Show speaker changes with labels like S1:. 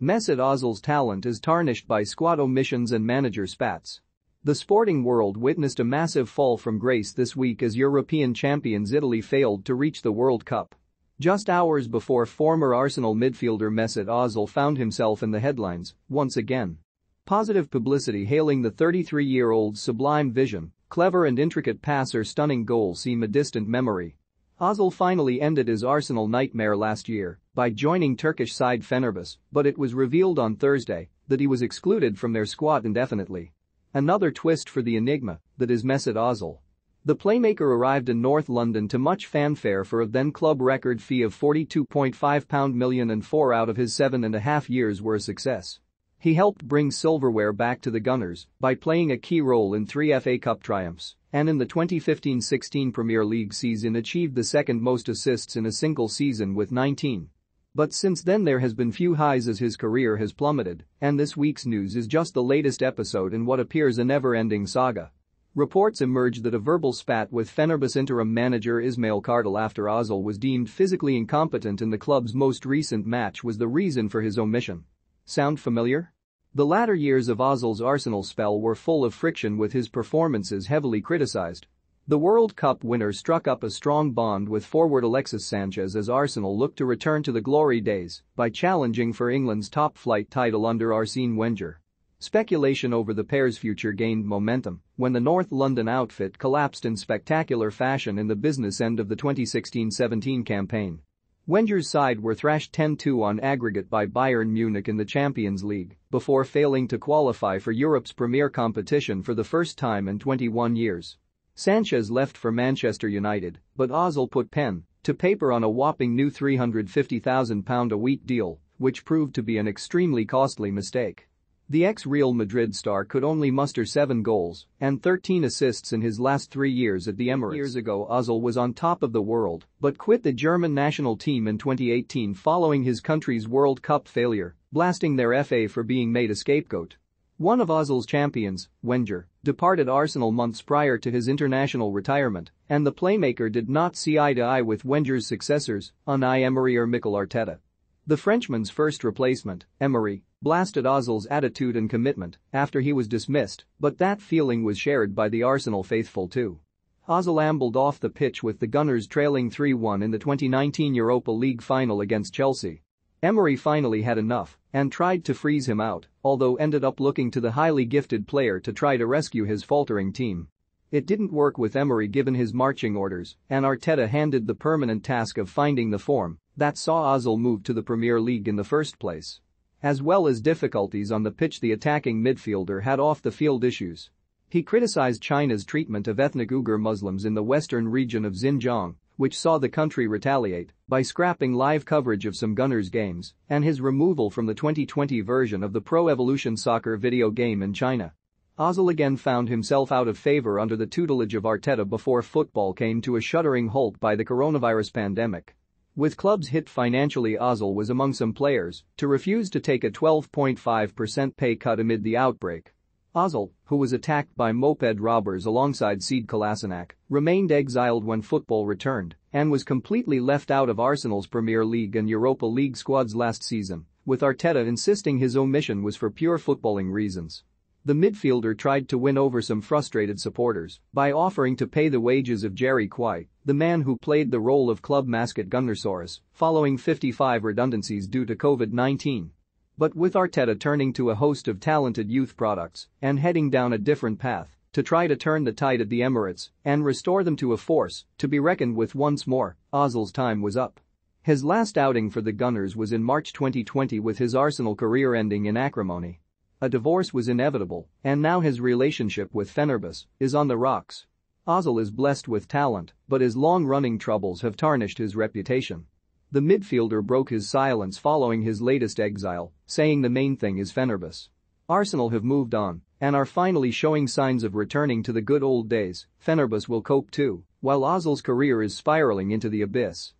S1: Mesut Ozil's talent is tarnished by squad omissions and manager spats. The sporting world witnessed a massive fall from grace this week as European champions Italy failed to reach the World Cup. Just hours before, former Arsenal midfielder Mesut Ozil found himself in the headlines once again. Positive publicity hailing the 33-year-old's sublime vision, clever and intricate passer, stunning goal seem a distant memory. Ozil finally ended his Arsenal nightmare last year by joining Turkish side Fenerbahce, but it was revealed on Thursday that he was excluded from their squad indefinitely. Another twist for the enigma that is Mesut Ozil. The playmaker arrived in North London to much fanfare for a then-club record fee of £42.5 million, and 4 out of his 7.5 years were a success. He helped bring silverware back to the Gunners by playing a key role in 3 FA Cup triumphs, and in the 2015-16 Premier League season achieved the second most assists in a single season with 19. But since then there has been few highs as his career has plummeted, and this week's news is just the latest episode in what appears a never-ending saga. Reports emerged that a verbal spat with Fenerbahce interim manager Ismail Kartal after Ozil was deemed physically incompetent in the club's most recent match was the reason for his omission. Sound familiar? The latter years of Ozil's Arsenal spell were full of friction, with his performances heavily criticized. The World Cup winner struck up a strong bond with forward Alexis Sanchez as Arsenal looked to return to the glory days by challenging for England's top-flight title under Arsene Wenger. Speculation over the pair's future gained momentum when the North London outfit collapsed in spectacular fashion in the business end of the 2016-17 campaign. Wenger's side were thrashed 10-2 on aggregate by Bayern Munich in the Champions League before failing to qualify for Europe's premier competition for the first time in 21 years. Sanchez left for Manchester United, but Ozil put pen to paper on a whopping new £350,000 a week deal, which proved to be an extremely costly mistake. The ex-Real Madrid star could only muster 7 goals and 13 assists in his last 3 years at the Emirates. Years ago, Ozil was on top of the world but quit the German national team in 2018 following his country's World Cup failure, blasting their FA for being made a scapegoat. One of Ozil's champions, Wenger, departed Arsenal months prior to his international retirement, and the playmaker did not see eye to eye with Wenger's successors, Unai Emery or Mikel Arteta. The Frenchman's first replacement, Emery, blasted Ozil's attitude and commitment after he was dismissed, but that feeling was shared by the Arsenal faithful too. Ozil ambled off the pitch with the Gunners trailing 3-1 in the 2019 Europa League final against Chelsea. Emery finally had enough and tried to freeze him out, although ended up looking to the highly gifted player to try to rescue his faltering team. It didn't work with Emery given his marching orders, and Arteta handed the permanent task of finding the form that saw Ozil move to the Premier League in the first place. As well as difficulties on the pitch, the attacking midfielder had off-the-field issues. He criticized China's treatment of ethnic Uyghur Muslims in the western region of Xinjiang, which saw the country retaliate by scrapping live coverage of some Gunners games, and his removal from the 2020 version of the Pro Evolution Soccer video game in China. Ozil again found himself out of favor under the tutelage of Arteta before football came to a shuddering halt by the coronavirus pandemic. With clubs hit financially, Ozil was among some players to refuse to take a 12.5% pay cut amid the outbreak. Ozil, who was attacked by moped robbers alongside Sead Kolasinac, remained exiled when football returned and was completely left out of Arsenal's Premier League and Europa League squads last season, with Arteta insisting his omission was for pure footballing reasons. The midfielder tried to win over some frustrated supporters by offering to pay the wages of Jerry Quay, the man who played the role of club mascot Gunnersaurus, following 55 redundancies due to COVID-19. But with Arteta turning to a host of talented youth products and heading down a different path to try to turn the tide at the Emirates and restore them to a force to be reckoned with once more, Ozil's time was up. His last outing for the Gunners was in March 2020, with his Arsenal career ending in acrimony. A divorce was inevitable, and now his relationship with Fenerbahce is on the rocks. Ozil is blessed with talent, but his long-running troubles have tarnished his reputation. The midfielder broke his silence following his latest exile, saying the main thing is Fenerbahce. Arsenal have moved on and are finally showing signs of returning to the good old days. Fenerbahce will cope too, while Ozil's career is spiraling into the abyss.